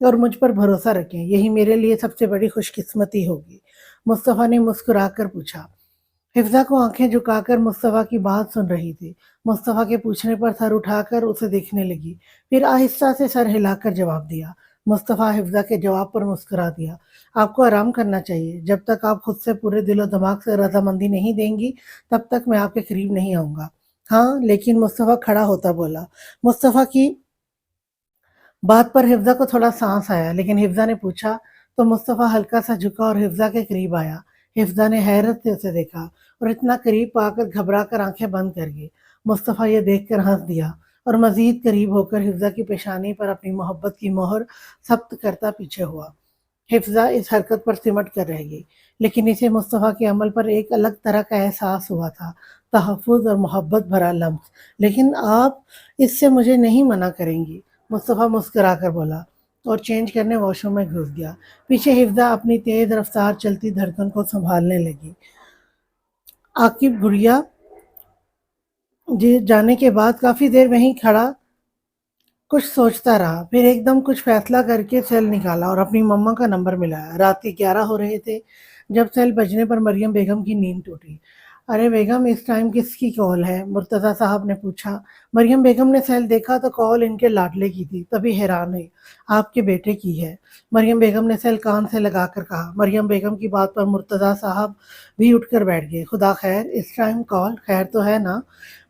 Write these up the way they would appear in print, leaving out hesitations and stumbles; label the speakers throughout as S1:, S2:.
S1: اور مجھ پر بھروسہ رکھیں، یہی میرے لیے سب سے بڑی خوش قسمتی ہوگی۔ مصطفیٰ نے مسکرا کر پوچھا۔ حفظہ کو آنکھیں جھکا کر مصطفیٰ کی بات سن رہی تھی۔ مصطفیٰ کے پوچھنے پر سر اٹھا کر اسے دیکھنے لگی، پھر آہستہ سے سر ہلا کر جواب دیا۔ مصطفیٰ حفظہ کے جواب پر مسکرا دیا۔ آپ کو آرام کرنا چاہیے، جب تک آپ خود سے پورے دل و دماغ سے رضامندی نہیں دیں گی تب تک میں آپ کے قریب نہیں آؤں گا۔ ہاں لیکن مصطفیٰ کھڑا ہوتا بولا۔ مصطفیٰ کی بات پر حفظہ کو تھوڑا سانس آیا، لیکن حفظہ نے پوچھا تو مصطفیٰ ہلکا سا جھکا اور حفظہ کے قریب آیا۔ حفظہ نے حیرت سے اسے دیکھا اور اتنا قریب پا کر گھبرا کر آنکھیں بند کر گئی۔ مصطفیٰ یہ دیکھ کر ہنس دیا اور مزید قریب ہو کر حفظہ کی پیشانی پر اپنی محبت کی مہر ثبت کرتا پیچھے ہوا۔ حفظہ اس حرکت پر سمٹ کر رہ گئی، لیکن اسے مصطفیٰ کے عمل پر ایک الگ طرح کا احساس ہوا تھا، تحفظ اور محبت بھرا لمس۔ لیکن آپ اس سے مجھے نہیں منع کریں گی؟ مصطفیٰ مسکرا کر بولا اور چینج کرنے واش روم میں گھس گیا۔ پیچھے حفظہ اپنی تیز رفتار چلتی دھڑکن کو سنبھالنے لگی۔ عاقب گڑیا جانے کے بعد کافی دیر وہیں کھڑا کچھ سوچتا رہا، پھر ایک دم کچھ فیصلہ کر کے سیل نکالا اور اپنی مما کا نمبر ملایا۔ رات کے 11 ہو رہے تھے جب سیل بجنے پر مریم بیگم کی نیند ٹوٹی۔ ارے بیگم، اس ٹائم کس کی کال ہے؟ مرتضیٰ صاحب نے پوچھا۔ مریم بیگم نے سیل دیکھا تو کال ان کے لاڈلے کی تھی، تبھی حیران ہوئی۔ آپ کے بیٹے کی ہے، مریم بیگم نے سیل کان سے لگا کر کہا۔ مریم بیگم کی بات پر مرتضیٰ صاحب بھی اٹھ کر بیٹھ گئے۔ خدا خیر، اس ٹائم کال، خیر تو ہے نا؟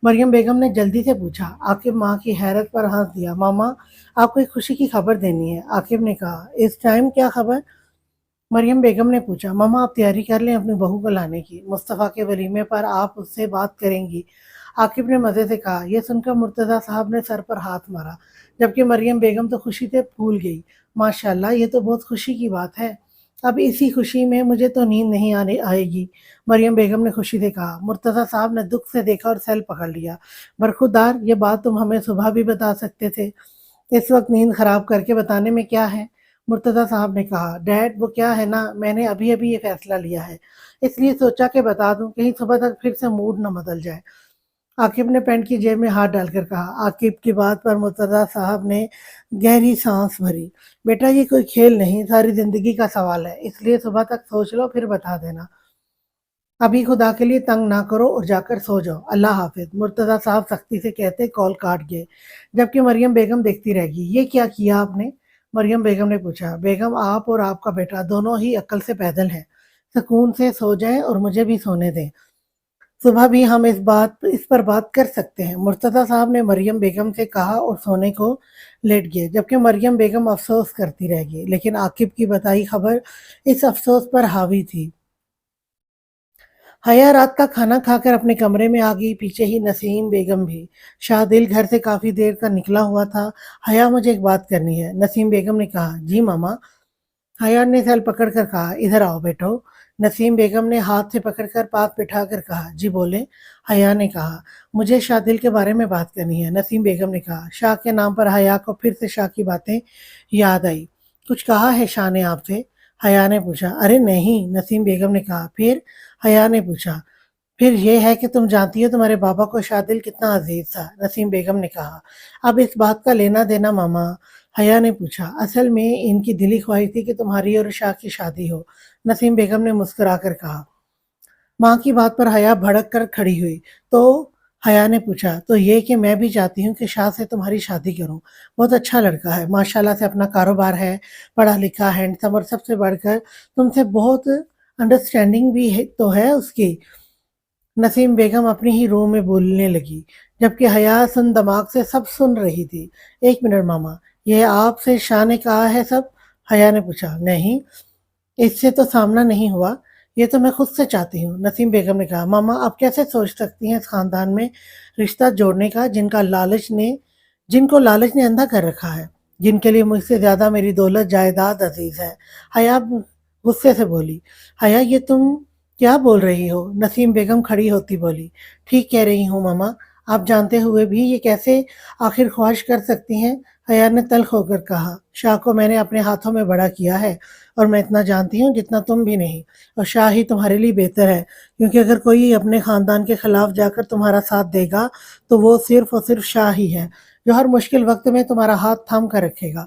S1: مریم بیگم نے جلدی سے پوچھا۔ عاقب ماں کی حیرت پر ہنس دیا۔ ماما، آپ کو ایک خوشی کی خبر دینی ہے، عاقب نے کہا۔ اس ٹائم کیا خبر؟ مریم بیگم نے پوچھا۔ ماما، آپ تیاری کر لیں اپنی بہو کو لانے کی، مصطفیٰ کے ولیمے پر آپ اس سے بات کریں گی، عاقب نے مزے سے کہا۔ یہ سن کر مرتضیٰ صاحب نے سر پر ہاتھ مارا، جبکہ مریم بیگم تو خوشی سے پھول گئی۔ ماشاءاللہ، یہ تو بہت خوشی کی بات ہے، اب اسی خوشی میں مجھے تو نیند نہیں آئے گی، مریم بیگم نے خوشی سے کہا۔ مرتضیٰ صاحب نے دکھ سے دیکھا اور سیل پکڑ لیا۔ برخودار، یہ بات تم ہمیں صبح بھی بتا سکتے تھے، اس وقت نیند خراب کر کے بتانے میں کیا ہے؟ مرتضیٰ صاحب نے کہا۔ ڈیڈ، وہ کیا ہے نا، میں نے ابھی یہ فیصلہ لیا ہے، اس لیے سوچا کہ بتا دوں، کہیں صبح تک پھر سے موڈ نہ بدل جائے، عاقب نے پینٹ کی جیب میں ہاتھ ڈال کر کہا۔ عاقب کی بات پر مرتضیٰ صاحب نے گہری سانس بھری۔ بیٹا، یہ کوئی کھیل نہیں، ساری زندگی کا سوال ہے، اس لیے صبح تک سوچ لو پھر بتا دینا، ابھی خدا کے لیے تنگ نہ کرو اور جا کر سو جاؤ، اللہ حافظ، مرتضیٰ صاحب سختی سے کہتے کال کاٹ گئے، جبکہ مریم بیگم دیکھتی رہ گئی۔ یہ کیا کیا آپ نے؟ مریم بیگم نے پوچھا۔ بیگم، آپ اور آپ کا بیٹا دونوں ہی عقل سے پیدل ہیں، سکون سے سو جائیں اور مجھے بھی سونے دیں، صبح بھی ہم اس پر بات کر سکتے ہیں، مرتضیٰ صاحب نے مریم بیگم سے کہا اور سونے کو لیٹ گئے، جبکہ مریم بیگم افسوس کرتی رہ گئی، لیکن عاقب کی بتائی خبر اس افسوس پر حاوی تھی۔ حیا رات کا کھانا کھا کر اپنے کمرے میں آ گئی، پیچھے ہی نسیم بیگم بھی۔ شاہ دل گھر سے کافی دیر کا نکلا ہوا تھا۔ حیا، مجھے ایک بات کرنی ہے، نسیم بیگم نے کہا۔ جی ماما، حیا نے سیل پکڑ کر کہا۔ ادھر آؤ بیٹو، نسیم بیگم نے ہاتھ سے پکڑ کر پاس بٹھا کر کہا۔ جی بولے، حیا نے کہا۔ مجھے شاہ دل کے بارے میں بات کرنی ہے، نسیم بیگم نے کہا۔ شاہ کے نام پر حیا کو پھر سے شاہ کی باتیں یاد آئی۔ کچھ کہا ہے شاہ نے آپ سے؟ حیا نے پوچھا۔ ارے نہیں، نسیم بیگم نے کہا۔ پھر؟ حیا نے پوچھا۔ پھر یہ ہے کہ تم جانتی ہو تمہارے بابا کو شاہ دل کتنا عزیز تھا، نسیم بیگم نے کہا۔ اب اس بات کا لینا دینا ماما؟ حیا نے پوچھا۔ اصل میں ان کی دلی خواہش تھی کہ تمہاری اور شاہ کی شادی ہو، نسیم بیگم نے مسکرا کر کہا۔ ماں کی بات پر حیا بھڑک کر کھڑی ہوئی۔ تو حیا نے پوچھا۔ تو یہ کہ میں بھی چاہتی ہوں کہ شاہ سے تمہاری شادی کروں، بہت اچھا لڑکا ہے، ماشاءاللہ سے اپنا کاروبار ہے، پڑھا لکھا، ہینڈسم، اور سب سے بڑھ کر تم سے بہت انڈرسٹینڈنگ بھی تو ہے اس کی، نسیم بیگم اپنی ہی روح میں بولنے لگی، جبکہ حیا سن دماغ سے سب سن رہی تھی۔ ایک منٹ ماما، یہ آپ سے شاہ نے کہا ہے سب؟ حیا نے پوچھا۔ نہیں، اس سے تو سامنا نہیں ہوا، یہ تو میں خود سے چاہتی ہوں، نسیم بیگم نے کہا۔ ماما، آپ کیسے سوچ سکتی ہیں اس خاندان میں رشتہ جوڑنے کا جن کو لالچ نے اندھا کر رکھا ہے، جن کے لیے مجھ سے زیادہ میری دولت جائیداد عزیز ہے، حیا غصے سے بولی۔ حیا، یہ تم کیا بول رہی ہو؟ نسیم بیگم کھڑی ہوتی بولی۔ ٹھیک کہہ رہی ہوں ماما، آپ جانتے ہوئے بھی یہ کیسے آخر خواہش کر سکتی ہیں؟ حیا نے تلخ ہو کر کہا۔ شاہ کو میں نے اپنے ہاتھوں میں بڑا کیا ہے، اور میں اتنا جانتی ہوں جتنا تم بھی نہیں، اور شاہ ہی تمہارے لیے بہتر ہے، کیونکہ اگر کوئی اپنے خاندان کے خلاف جا کر تمہارا ساتھ دے گا تو وہ صرف اور صرف شاہ ہی ہے، جو ہر مشکل وقت میں تمہارا ہاتھ تھام کر رکھے گا۔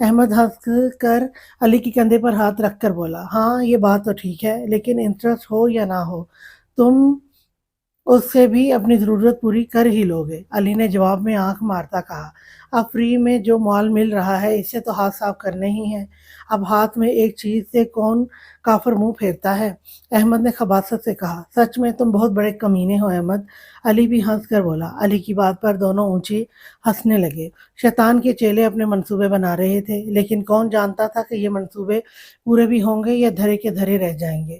S1: احمد ہنس کر علی کے کندھے پر ہاتھ رکھ کر بولا، ہاں یہ بات تو ٹھیک ہے، لیکن انٹرسٹ ہو یا نہ ہو تم اس سے بھی اپنی ضرورت پوری کر ہی لوگے۔ علی نے جواب میں آنکھ مارتا کہا، اب فری میں جو مال مل رہا ہے اس سے تو ہاتھ صاف کرنے ہی ہیں، اب ہاتھ میں ایک چیز سے کون کافر منہ پھیرتا ہے؟ احمد نے خباثت سے کہا، سچ میں تم بہت بڑے کمینے ہو احمد۔ علی بھی ہنس کر بولا۔ علی کی بات پر دونوں اونچی ہنسنے لگے۔ شیطان کے چیلے اپنے منصوبے بنا رہے تھے، لیکن کون جانتا تھا کہ یہ منصوبے پورے بھی ہوں گے یا دھرے کے دھرے رہ جائیں گے۔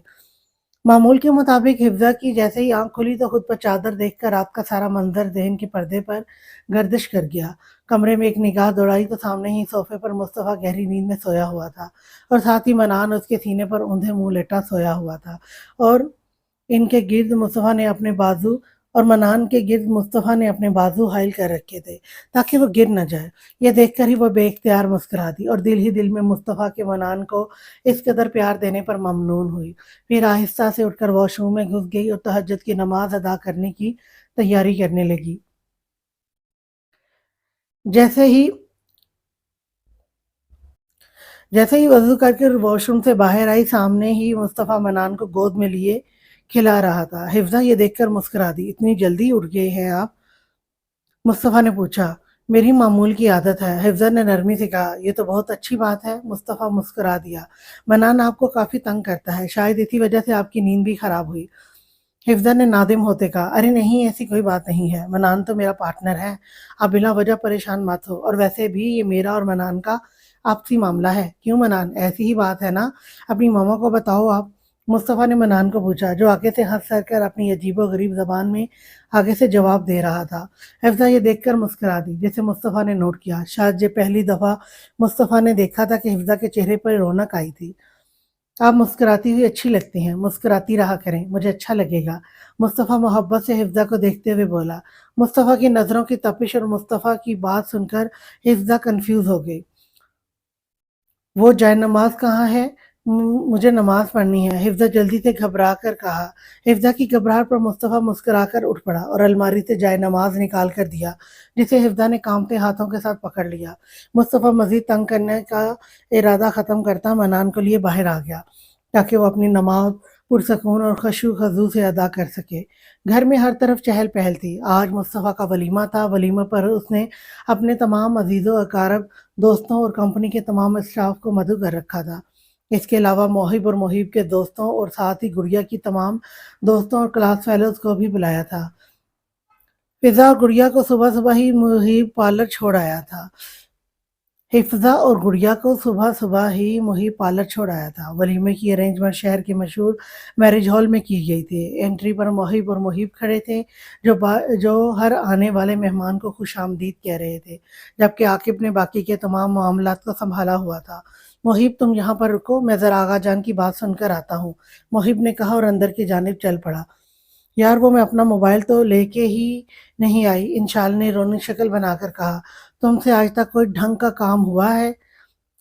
S1: معمول کے مطابق حفظہ کی جیسے ہی آنکھ کھلی تو خود پر چادر دیکھ کر رات کا سارا منظر ذہن کے پردے پر گردش کر گیا۔ کمرے میں ایک نگاہ دوڑائی تو سامنے ہی صوفے پر مصطفیٰ گہری نیند میں سویا ہوا تھا، اور ساتھ ہی منان اس کے سینے پر اوندھے منہ لیٹا سویا ہوا تھا، اور ان کے گرد مصطفیٰ نے اپنے بازو اور منان کے گرد مصطفیٰ نے اپنے بازو حائل کر رکھے تھے تاکہ وہ گر نہ جائے۔ یہ دیکھ کر ہی وہ بے اختیار مسکرا دی اور دل ہی دل میں مصطفیٰ کے منان کو اس قدر پیار دینے پر ممنون ہوئی۔ پھر آہستہ سے اٹھ کر واش روم میں گھس گئی اور تہجد کی نماز ادا کرنے کی تیاری کرنے لگی۔ جیسے ہی وضو کر کے واش روم سے باہر آئی، سامنے ہی مصطفیٰ منان کو گود میں لیے کھلا رہا تھا۔ حفظہ یہ دیکھ کر مسکرا دی، اتنی جلدی اٹھ گئے ہیں آپ؟ مصطفیٰ نے پوچھا۔ میری معمول کی عادت ہے، حفظہ نے نرمی سے کہا۔ یہ تو بہت اچھی بات ہے، مصطفیٰ مسکرا دیا۔ منان آپ کو کافی تنگ کرتا ہے، شاید اسی وجہ سے آپ کی نیند بھی خراب ہوئی۔ حفظہ نے نادم ہوتے کہا، ارے نہیں، ایسی کوئی بات نہیں ہے، منان تو میرا پارٹنر ہے، آپ بلا وجہ پریشان مت ہو، اور ویسے بھی یہ میرا اور منان کا آپسی معاملہ ہے۔ کیوں منان، ایسی ہی بات ہے نا، اپنی ماما کو بتاؤ آپ؟ مصطفیٰ نے منان کو پوچھا، جو آگے سے ہنس ہنس کر اپنی عجیب و غریب زبان میں آگے سے جواب دے رہا تھا۔ حفظہ یہ دیکھ کر مسکرا دی، جسے مصطفیٰ نے نوٹ کیا۔ شاید یہ پہلی دفعہ مصطفیٰ نے دیکھا تھا کہ حفظہ کے چہرے پر رونق آئی تھی۔ آپ مسکراتی ہوئی اچھی لگتی ہیں، مسکراتی رہا کریں، مجھے اچھا لگے گا، مصطفیٰ محبت سے حفظہ کو دیکھتے ہوئے بولا۔ مصطفیٰ کی نظروں کی تپش اور مصطفیٰ کی بات سن کر حفظہ کنفیوز ہو گئی۔ وہ جائے نماز کہاں ہے؟ مجھے نماز پڑھنی ہے، حفظہ جلدی سے گھبرا کر کہا۔ حفظہ کی گھبراہٹ پر مصطفیٰ مسکرا کر اٹھ پڑا اور الماری سے جائے نماز نکال کر دیا، جسے حفظہ نے کانپتے ہاتھوں کے ساتھ پکڑ لیا۔ مصطفیٰ مزید تنگ کرنے کا ارادہ ختم کرتا منان کو لیے باہر آ گیا تاکہ وہ اپنی نماز پرسکون اور خشوع و خضوع سے ادا کر سکے۔ گھر میں ہر طرف چہل پہل تھی۔ آج مصطفیٰ کا ولیمہ تھا۔ ولیمہ پر اس نے اپنے تمام عزیز و اقارب دوستوں اور کمپنی کے تمام اسٹاف کو مدعو کر رکھا تھا۔ اس کے علاوہ محب اور محیب کے دوستوں اور ساتھ ہی گڑیا کی تمام دوستوں اور کلاس فیلوز کو بھی بلایا تھا۔ فضا اور گڑیا کو صبح صبح ہی محیب پارلر چھوڑ آیا تھا۔ چھوڑ آیا تھا۔ ولیمے کی ارینجمنٹ شہر کے مشہور میرج ہال میں کی گئی تھی۔ انٹری پر محب اور محیب کھڑے تھے جو ہر آنے والے مہمان کو خوش آمدید کہہ رہے تھے، جبکہ عاقب نے باقی کے تمام معاملات کو سنبھالا ہوا تھا۔ محب تم یہاں پر رکو، میں ذرا آغا جان کی بات سن کر آتا ہوں، محب نے کہا اور اندر کی جانب چل پڑا۔ یار وہ میں اپنا موبائل تو لے کے ہی نہیں آئی، انشال نے رونی شکل بنا کر کہا۔ تم سے آج تک کوئی ڈھنگ کا کام ہوا ہے؟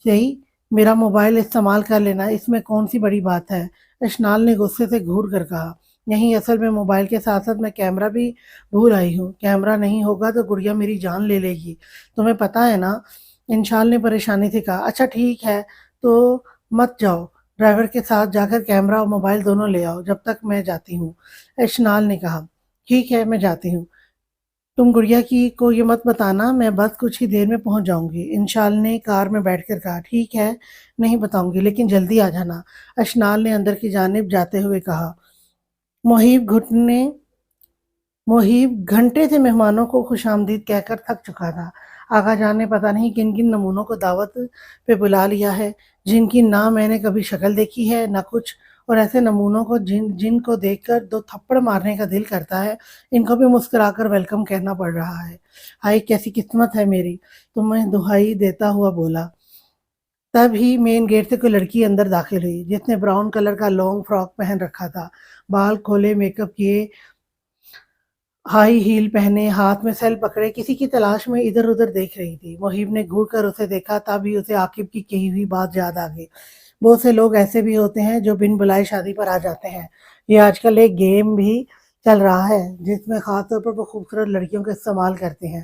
S1: صحیح، میرا موبائل استعمال کر لینا، اس میں کون سی بڑی بات ہے؟ اشنال نے غصے سے گھور کر کہا۔ نہیں، اصل میں موبائل کے ساتھ ساتھ میں کیمرہ بھی بھول آئی ہوں، کیمرہ نہیں ہوگا تو گڑیا میری جان لے لے گی، تمہیں پتہ ہے نا؟ انشال نے پریشانی سے کہا۔ اچھا ٹھیک ہے، تو مت جاؤ، ڈرائیور کے ساتھ جا کر کیمرہ اور موبائل دونوں لے آؤ، جب تک میں جاتی ہوں، اشنال نے کہا۔ ٹھیک ہے، میں جاتی ہوں، تم گڑیا کو یہ مت بتانا، میں بس کچھ ہی دیر میں پہنچ جاؤں گی، انشال نے کار میں بیٹھ کر کہا۔ ٹھیک ہے، نہیں بتاؤں گی، لیکن جلدی آ جانا، اشنال نے اندر کی جانب جاتے ہوئے کہا۔ محیب گھنٹے سے مہمانوں کو خوش آمدید کہہ کر تھک چکا تھا۔ آغا جان نے پتہ نہیں کن کن نمونوں کو دعوت پہ بلا لیا ہے، جن کی نہ میں نے کبھی شکل دیکھی ہے نہ کچھ، اور ایسے نمونوں کو جن کو دیکھ کر دو تھپڑ مارنے کا دل کرتا ہے، ان کو بھی مسکرا کر ویلکم کہنا پڑ رہا ہے۔ ہائے کیسی قسمت ہے میری، تمہیں دہائی دیتا ہوا بولا۔ تب ہی مین گیٹ سے کوئی لڑکی اندر داخل ہوئی، جس نے براؤن کلر کا لانگ فراک پہن رکھا تھا، بال کھولے، میک اپ کیے، ہائی ہیل پہنے، ہاتھ میں سیل پکڑے کسی کی تلاش میں ادھر ادھر دیکھ رہی تھی۔ محیب نے گھور کر اسے دیکھا، تب ہی اسے عاقب کی کہی ہوئی بات یاد آ گئی۔ بہت سے لوگ ایسے بھی ہوتے ہیں جو بن بلائے شادی پر آ جاتے ہیں۔ یہ آج کل ایک گیم بھی چل رہا ہے جس میں خاص طور پر وہ خوبصورت لڑکیوں کا استعمال کرتے ہیں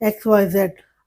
S1: XYZ,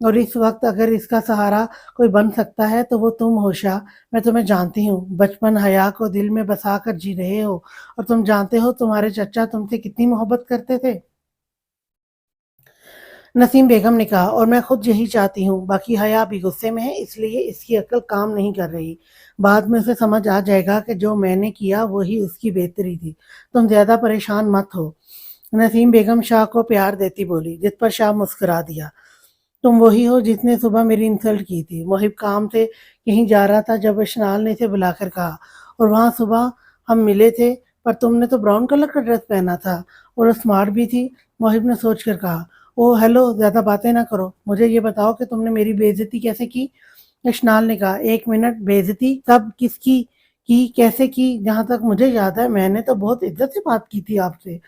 S1: اور اس وقت اگر اس کا سہارا کوئی بن سکتا ہے تو وہ تم ہو شاہ۔ میں تمہیں جانتی ہوں، بچپن حیا کو دل میں بسا کر جی رہے ہو، اور تم جانتے ہو تمہارے چچا تم سے کتنی محبت کرتے تھے۔ نسیم بیگم نے کہا، اور میں خود یہی چاہتی ہوں، باقی حیا بھی غصے میں ہے، اس لیے اس کی عقل کام نہیں کر رہی۔ بعد میں اسے سمجھ آ جائے گا کہ جو میں نے کیا وہی اس کی بہتری تھی۔ تم زیادہ پریشان مت ہو۔ نسیم بیگم شاہ کو پیار دیتی بولی، جس پر شاہ مسکرا دیا۔ تم وہی ہو جس نے صبح میری انسلٹ کی تھی۔ محب کام سے کہیں جا رہا تھا جب اشنال نے اسے بلا کر کہا، اور وہاں صبح ہم ملے تھے، پر تم نے تو براؤن کلر کا ڈریس پہنا تھا اور اسمارٹ بھی تھی۔ محب نے سوچ کر کہا، او ہیلو، زیادہ باتیں نہ کرو، مجھے یہ بتاؤ کہ تم نے میری بے عزتی کیسے کی؟ اشنال نے کہا، ایک منٹ، بے عزتی کب، کس کی کیسے کی؟ جہاں تک مجھے یاد ہے میں نے تو بہت عزت سے بات کی تھی آپ سے۔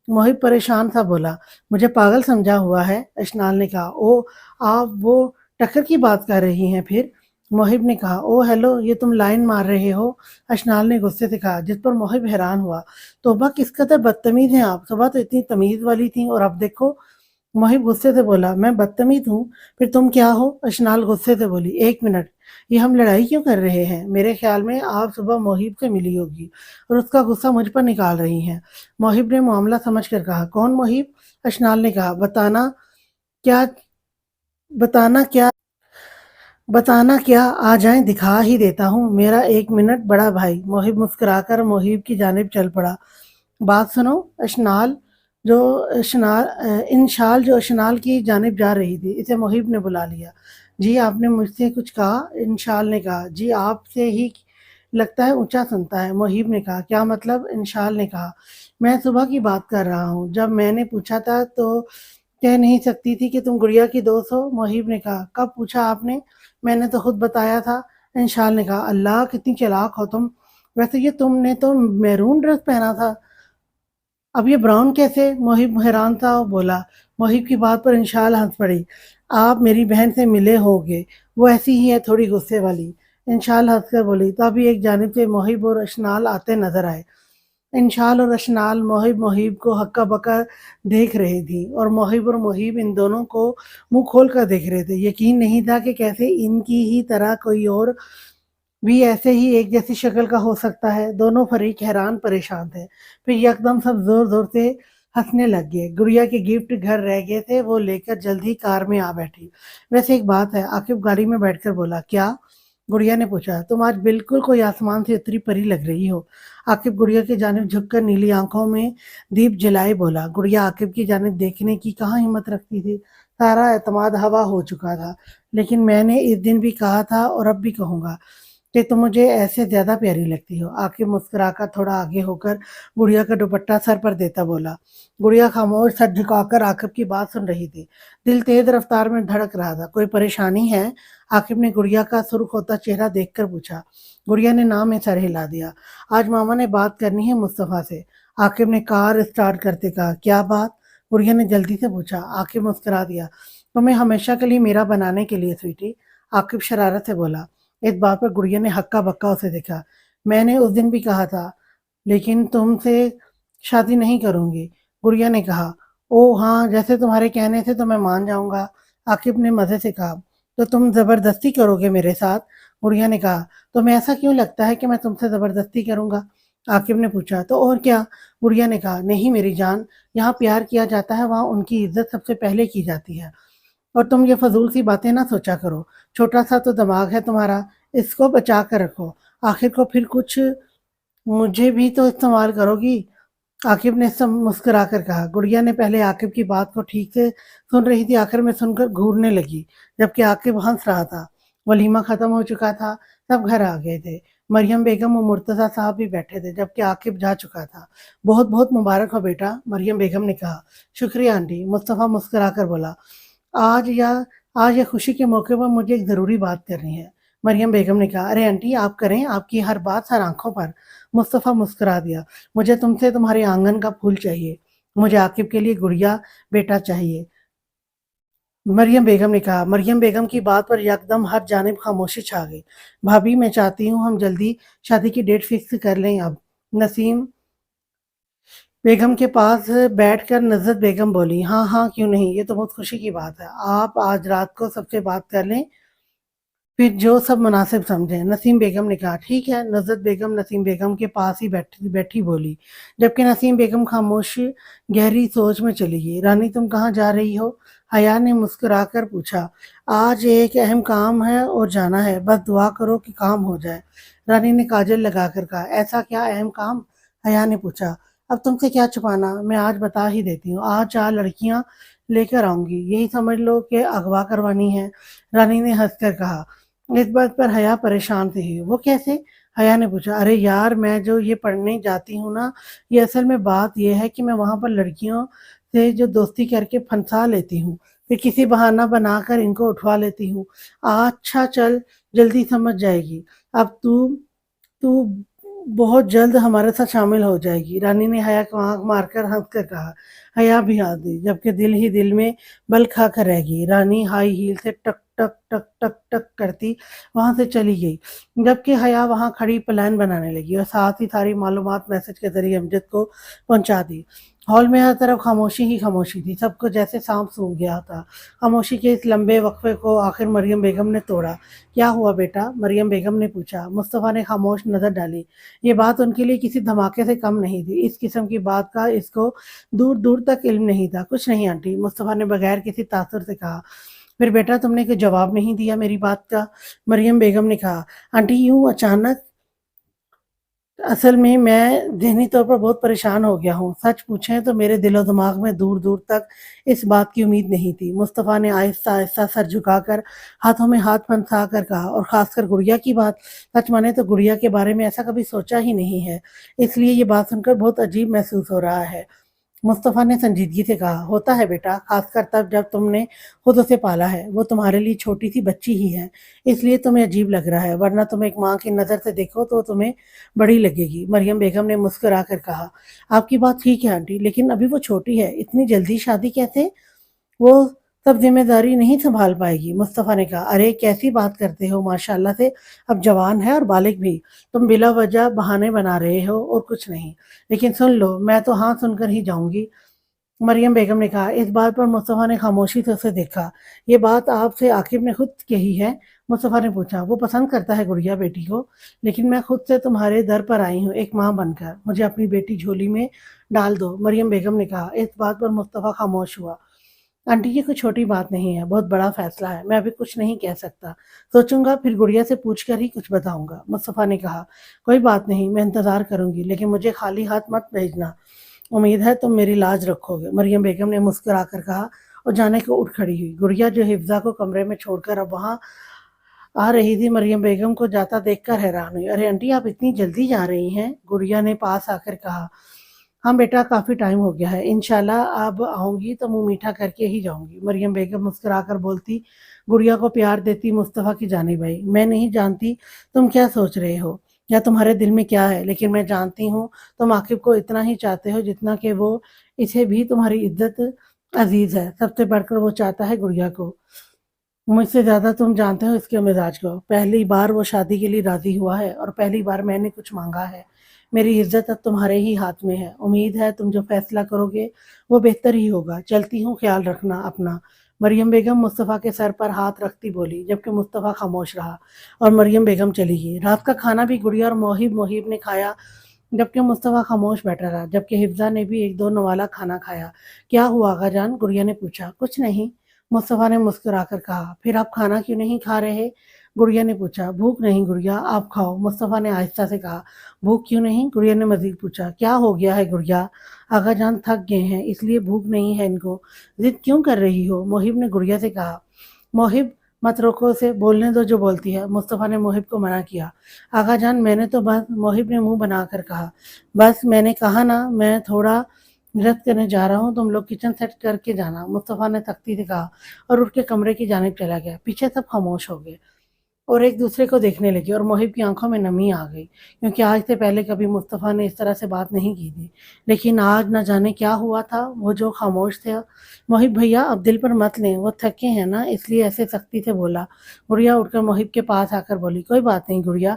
S1: محب پریشان سا بولا، مجھے پاگل سمجھا ہوا ہے؟ اشنال نے کہا، او آپ وہ ٹکر کی بات کر رہی ہیں پھر؟ محب نے کہا، او ہیلو، یہ تم لائن مار رہے ہو؟ اشنال نے غصے سے کہا، جس پر محب حیران ہوا، توبہ کس قدر بدتمیز ہیں آپ، صبح تو اتنی تمیز والی تھیں اور اب دیکھو۔ محب غصے سے بولا، میں بدتمیز ہوں؟ پھر تم کیا ہو؟ اشنال غصے سے بولی، ایک منٹ، یہ ہم لڑائی کیوں کر رہے ہیں؟ میرے خیال میں آپ صبح محب سے ملی ہوگی اور اس کا غصہ مجھ پر نکال رہی ہیں۔ محب نے معاملہ سمجھ کر کہا، کون محب؟ اشنال نے کہا، کیا بتانا کیا بتانا کیا، آ جائیں دکھا ہی دیتا ہوں، میرا ایک منٹ بڑا بھائی۔ محب مسکرا کر محب کی جانب چل پڑا۔ بات سنو، اشنال جو انشال جو اشنال کی جانب جا رہی تھی، اسے محب نے بلا لیا۔ جی آپ نے مجھ سے کچھ کہا؟ انشال نے کہا، جی آپ سے ہی لگتا ہے اونچا سنتا ہے۔ محب نے کہا، کیا مطلب؟ انشال نے کہا، میں صبح کی بات کر رہا ہوں، جب میں نے پوچھا تھا تو کہہ نہیں سکتی تھی کہ تم گڑیا کی دوست ہو؟ محب نے کہا، کب پوچھا آپ نے؟ میں نے تو خود بتایا تھا۔ انشال نے کہا، اللہ کتنی چلاک ہو تم، ویسے یہ تم نے تو میرون ڈریس پہنا تھا، اب یہ براؤن کیسے؟ محب حیران تھا اور بولا۔ محب کی بات پر انشال ہنس پڑی، آپ میری بہن سے ملے ہوگے، وہ ایسی ہی ہے، تھوڑی غصے والی۔ انشال ہنس کر بولی، تبھی ایک جانب سے محب اور اشنال آتے نظر آئے۔ انشال اور اشنال محب کو ہکا بکا دیکھ رہی تھی، اور محب ان دونوں کو منہ کھول کر دیکھ رہے تھے۔ یقین نہیں تھا کہ کیسے ان کی ہی طرح کوئی اور بھی ایسے ہی ایک جیسی شکل کا ہو سکتا ہے۔ دونوں فریق حیران پریشان تھے۔ پھر یکدم سب زور زور سے ہنسنے لگ گئے۔ گڑیا کے گفٹ گھر رہ گئے تھے، وہ لے کر جلدی کار میں آ بیٹھی۔ ویسے ایک بات ہے، عاقب گاڑی میں بیٹھ کر بولا، کیا؟ گڑیا نے پوچھا، تم آج بالکل کوئی آسمان سے اتری پری لگ رہی ہو۔ عاقب گڑیا کی جانب جھک کر نیلی آنکھوں میں دیپ جلائے بولا۔ گڑیا عاقب کی جانب دیکھنے کی کہاں ہمت رکھتی تھی، سارا اعتماد ہوا ہو چکا تھا۔ لیکن میں نے اس دن بھی کہا تھا اور اب بھی کہوں گا کہ تم مجھے ایسے زیادہ پیاری لگتی ہو۔ عاقب مسکرا کر تھوڑا آگے ہو کر گڑیا کا دوپٹہ سر پر دیتا بولا۔ گڑیا خاموش سر جھکا کر عاقب کی بات سن رہی تھی، دل تیز رفتار میں دھڑک رہا تھا۔ کوئی پریشانی ہے؟ عاقب نے گڑیا کا سرخ ہوتا چہرہ دیکھ کر پوچھا۔ گڑیا نے نام میں سر ہلا دیا، آج ماما نے بات کرنی ہے مصطفیٰ سے۔ عاقب نے کار اسٹارٹ کرتے کہا، کیا بات؟ گڑیا نے جلدی سے پوچھا۔ عاقب مسکرا دیا، تمہیں ہمیشہ کے لیے میرا بنانے کے لیے سویٹی۔ عاقب شرارت سے بولا۔ اس بات پر گڑیا نے ہکا بکا اسے دیکھا، میں نے اس دن بھی کہا تھا لیکن تم سے شادی نہیں کروں گی۔ گڑیا نے کہا، او ہاں، جیسے تمہارے کہنے سے تو میں مان جاؤں گا۔ عاقب نے مزے سے کہا، تو تم زبردستی کرو گے میرے ساتھ؟ گڑیا نے کہا، تمہیں ایسا کیوں لگتا ہے کہ میں تم سے زبردستی کروں گا؟ عاقب نے پوچھا، تو اور کیا؟ گڑیا نے کہا، نہیں میری جان، یہاں پیار کیا جاتا ہے وہاں ان کی عزت سب سے پہلے کی جاتی ہے، اور تم یہ فضول سی باتیں نہ سوچا کرو، چھوٹا سا تو دماغ ہے تمہارا، اس کو بچا کر رکھو، آخر کو پھر کچھ مجھے بھی تو استعمال کرو گی۔ عاقب نے سب مسکرا کر کہا۔ گڑیا نے پہلے عاقب کی بات کو ٹھیک سے سن رہی تھی، آخر میں سن کر گھورنے لگی، جبکہ عاقب ہنس رہا تھا۔ ولیمہ ختم ہو چکا تھا، سب گھر آ گئے تھے، مریم بیگم اور مرتضیٰ صاحب بھی بیٹھے تھے، جبکہ عاقب جا چکا تھا۔ بہت بہت مبارک ہو بیٹا، مریم بیگم نے کہا۔ شکریہ آنٹی، مصطفیٰ مسکرا کر بولا۔ آج یا آج یہ خوشی کے موقع پر مجھے ایک ضروری بات کرنی ہے، مریم بیگم نے کہا۔ ارے آنٹی آپ کریں، آپ کی ہر بات ہر آنکھوں پر۔ مصطفیٰ مسکرا دیا، مجھے تم سے تمہارے آنگن کا پھول چاہیے، مجھے عاقب کے لیے گڑیا بیٹا چاہیے، مریم بیگم نے کہا۔ مریم بیگم کی بات پر یکدم ہر جانب خاموشی چھا گئی۔ بھابھی میں چاہتی ہوں ہم جلدی شادی کی ڈیٹ فکس کر لیں اب، نسیم بیگم کے پاس بیٹھ کر نزت بیگم بولی، ہاں ہاں کیوں نہیں، یہ تو بہت خوشی کی بات ہے، آپ آج رات کو سب سے بات کر لیں، پھر جو سب مناسب سمجھیں۔ نسیم بیگم نے کہا، ٹھیک ہے۔ نزت بیگم نسیم بیگم کے پاس ہی بیٹھی بیٹھی بولی، جبکہ نسیم بیگم خاموش گہری سوچ میں چلی گئی۔ رانی تم کہاں جا رہی ہو؟ حیا نے مسکرا کر پوچھا۔ آج ایک اہم کام ہے اور جانا ہے، بس دعا کرو کہ کام ہو جائے۔ رانی نے کاجل لگا کر کہا، ایسا کیا اہم کام؟ حیا نے پوچھا۔ اب تم سے کیا چھپانا، میں آج بتا ہی دیتی ہوں۔ آج 4 لڑکیاں لے کر آؤں گی، یہی سمجھ لو کہ اغوا کروانی ہے۔ رانی نے ہنس کر کہا۔ اس بات پر حیا پریشان تھی۔ وہ کیسے؟ حیا نے پوچھا۔ ارے یار، میں جو یہ پڑھنے جاتی ہوں نا، یہ اصل میں بات یہ ہے کہ میں وہاں پر لڑکیوں سے جو دوستی کر کے پھنسا لیتی ہوں، پھر کسی بہانہ بنا کر ان کو اٹھوا لیتی ہوں۔ اچھا چل، جلدی سمجھ جائے گی۔ اب تو بہت جلد ہمارے ساتھ شامل ہو جائے گی۔ رانی نے حیا کو آنکھ مار کر ہنس کر کہا۔ حیا بھی ہنس دی، جبکہ دل ہی دل میں بل کھا کر رہ گئی۔ رانی ہائی ہیل سے ٹک ٹک ٹک ٹک ٹک کرتی وہاں سے چلی گئی، جبکہ حیا وہاں کھڑی پلان بنانے لگی اور ساتھ ہی ساری معلومات میسج کے ذریعے امجد کو پہنچا دی۔ ہال میں ہر طرف خاموشی ہی خاموشی تھی، سب کو جیسے سانپ سونگھ گیا تھا۔ خاموشی کے اس لمبے وقفے کو آخر مریم بیگم نے توڑا۔ کیا ہوا بیٹا؟ مریم بیگم نے پوچھا۔ مصطفیٰ نے خاموش نظر ڈالی۔ یہ بات ان کے لیے کسی دھماکے سے کم نہیں تھی۔ اس قسم کی بات کا اس کو دور دور تک علم نہیں تھا۔ کچھ نہیں آنٹی، مصطفیٰ نے بغیر کسی تاثر سے کہا۔ پھر بیٹا تم نے کوئی جواب نہیں دیا میری بات کا؟ مریم بیگم نے کہا۔ آنٹی یوں اچانک، اصل میں ذہنی طور پر بہت پریشان ہو گیا ہوں۔ سچ پوچھیں تو میرے دل و دماغ میں دور دور تک اس بات کی امید نہیں تھی۔ مصطفیٰ نے آہستہ آہستہ سر جھکا کر ہاتھوں میں ہاتھ پھنسا کر کہا، اور خاص کر گڑیا کی بات، سچ مانے تو گڑیا کے بارے میں ایسا کبھی سوچا ہی نہیں ہے، اس لیے یہ بات سن کر بہت عجیب محسوس ہو رہا ہے۔ مصطفیٰ نے سنجیدگی سے کہا، ہوتا ہے بیٹا، خاص کر تب جب تم نے خود اسے پالا ہے۔ وہ تمہارے لیے چھوٹی سی بچی ہی ہے، اس لیے تمہیں عجیب لگ رہا ہے، ورنہ تم ایک ماں کی نظر سے دیکھو تو تمہیں بڑی لگے گی۔ مریم بیگم نے مسکرا کر کہا، آپ کی بات ٹھیک ہے آنٹی، لیکن ابھی وہ چھوٹی ہے، اتنی جلدی شادی کیسے؟ وہ سب ذمہ داری نہیں سنبھال پائے گی۔ مصطفیٰ نے کہا، ارے کیسی بات کرتے ہو، ماشاءاللہ سے اب جوان ہے اور بالغ بھی، تم بلا وجہ بہانے بنا رہے ہو اور کچھ نہیں۔ لیکن سن لو، میں تو ہاں سن کر ہی جاؤں گی، مریم بیگم نے کہا۔ اس بات پر مصطفیٰ نے خاموشی سے اسے دیکھا۔ یہ بات آپ سے عاقب نے خود کہی ہے؟ مصطفیٰ نے پوچھا۔ وہ پسند کرتا ہے گڑیا بیٹی کو، لیکن میں خود سے تمہارے در پر آئی ہوں ایک ماں بن کر، مجھے اپنی بیٹی جھولی میں ڈال دو، مریم بیگم نے کہا۔ اس بات پر مصطفیٰ خاموش ہوا۔ آنٹی یہ کوئی چھوٹی بات نہیں ہے، بہت بڑا فیصلہ ہے، میں ابھی کچھ نہیں کہہ سکتا، سوچوں گا پھر گڑیا سے پوچھ کر ہی کچھ بتاؤں گا۔ مصطفیٰ نے کہا، کوئی بات نہیں، میں انتظار کروں گی، لیکن مجھے خالی ہاتھ مت بھیجنا، امید ہے تم میری لاج رکھو گے، مریم بیگم نے مسکرا کر کہا اور جانے کو اٹھ کھڑی ہوئی۔ گڑیا جو حفظہ کو کمرے میں چھوڑ کر اب وہاں آ رہی تھی، مریم بیگم کو جاتا دیکھ کر حیران ہوئی۔ ارے آنٹی آپ اتنی جلدی جا رہی ہیں؟ گڑیا نے پاس آ کر کہا۔ ہاں بیٹا، کافی ٹائم ہو گیا ہے، انشاءاللہ اب آؤں گی تو منہ میٹھا کر کے ہی جاؤں گی، مریم بیگم مسکرا کر بولتی گڑیا کو پیار دیتی مصطفیٰ کی جانب آئی۔ میں نہیں جانتی تم کیا سوچ رہے ہو یا تمہارے دل میں کیا ہے، لیکن میں جانتی ہوں تم عاقب کو اتنا ہی چاہتے ہو جتنا کہ وہ اسے بھی تمہاری عزت عزیز ہے، سب سے بڑھ کر وہ چاہتا ہے گڑیا کو، مجھ سے زیادہ تم جانتے ہو اس کے مزاج کو، پہلی بار وہ شادی کے لیے راضی ہوا ہے اور پہلی بار میں نے کچھ مانگا ہے، میری عزت اب تمہارے ہی ہاتھ میں ہے، امید ہے تم جو فیصلہ کرو گے وہ بہتر ہی ہوگا، چلتی ہوں، خیال رکھنا اپنا، مریم بیگم مصطفیٰ کے سر پر ہاتھ رکھتی بولی، جبکہ مصطفیٰ خاموش رہا اور مریم بیگم چلی گئی۔ رات کا کھانا بھی گڑیا اور محیب نے کھایا، جبکہ مصطفیٰ خاموش بیٹھا رہا، جبکہ حفظہ نے بھی ایک دو نوالا کھانا کھایا۔ کیا ہوا آغا جان؟ گڑیا نے پوچھا۔ کچھ نہیں، مصطفیٰ نے مسکرا کر کہا۔ پھر آپ کھانا کیوں نہیں کھا رہے؟ گڑیا نے پوچھا۔ بھوک نہیں گڑیا، آپ کھاؤ، مصطفیٰ نے آہستہ سے کہا۔ بھوک کیوں نہیں؟ گڑیا نے مزید پوچھا۔ کیا ہو گیا ہے گڑیا؟ آغا جان تھک گئے ہیں، اس لیے بھوک نہیں ہے ان کو، ضد کیوں کر رہی ہو؟ محب نے گڑیا سے کہا۔ محب مت روکو اسے، بولنے دو جو بولتی ہے، مصطفیٰ نے محب کو منع کیا۔ آغا جان میں نے تو بس، محب نے منہ بنا کر کہا۔ بس میں نے کہا نا، میں تھوڑا رت کرنے جا رہا ہوں، تم لوگ کچن سیٹ کر کے جانا، مصطفیٰ نے سختی سے کہا اور اٹھ کے کمرے کی جانب چلا گیا۔ پیچھے سب خاموش ہو گئے اور ایک دوسرے کو دیکھنے لگے اور محب کی آنکھوں میں نمی آ گئی، کیونکہ آج سے پہلے کبھی مصطفیٰ نے اس طرح سے بات نہیں کی تھی، لیکن آج نہ جانے کیا ہوا تھا، وہ جو خاموش تھے۔ محب بھیا اب دل پر مت لیں، وہ تھکے ہیں نا، اس لیے ایسے سختی سے بولا۔ گڑیا اٹھ کر محب کے پاس آ کر بولی، کوئی بات نہیں گڑیا،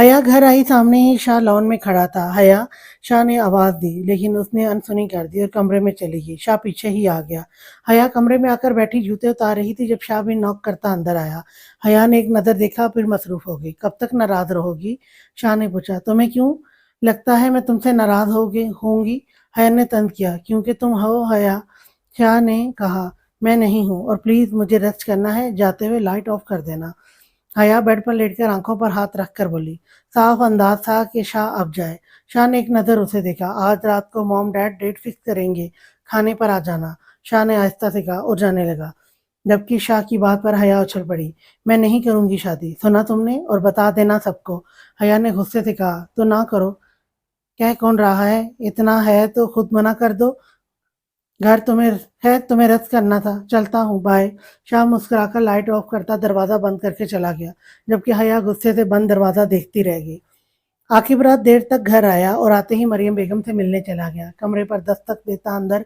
S1: حیا گھر آئی، سامنے ہی شاہ لان میں کھڑا تھا۔ حیا، شاہ نے آواز دی لیکن اس نے انسنی کر دی اور کمرے میں چلی گئی۔ شاہ پیچھے ہی آ گیا۔ حیا کمرے میں آ کر بیٹھی جوتے اتار رہی تھی جب شاہ بھی نوک کرتا اندر آیا۔ حیا نے ایک نظر دیکھا پھر مصروف ہو گئی۔ کب تک ناراض رہو گی؟ شاہ نے پوچھا۔ تمہیں کیوں لگتا ہے میں تم سے ناراض ہوں گی؟ حیا نے طنز کیا۔ کیونکہ تم ہو حیا۔ شاہ نے کہا میں نہیں ہوں، اور پلیز مجھے ریسٹ کرنا ہے، جاتے ہوئے لائٹ آف کر دینا۔ حیا بیڈ پر لیٹ کر آنکھوں پر ہاتھ رکھ کر بولی۔ صاف انداز تھا کہ شاہ اب جائے۔ شاہ نے ایک نظر اسے دیکھا۔ آج رات کو موم ڈیڈ ڈیٹ فکس کریں گے، کھانے پر آ جانا۔ شاہ نے آہستہ سے کہا اور جانے لگا، جبکہ شاہ کی بات پر حیا اچھل پڑی۔ میں نہیں کروں گی شادی، سنا تم نے؟ اور بتا دینا سب کو۔ حیا نے غصے سے کہا تو نہ کرو، کہہ کون رہا ہے؟ اتنا ہے تو خود منع کر دو۔ گھر تمہیں ہے، تمہیں رست کرنا تھا، چلتا ہوں، بائے۔ شاہ مسکرا کر لائٹ آف کرتا دروازہ بند کر کے چلا گیا، جبکہ حیا غصے سے بند دروازہ دیکھتی رہ گئی۔ عاقب رات دیر تک گھر آیا اور آتے ہی مریم بیگم سے ملنے چلا گیا۔ کمرے پر دستک دیتا اندر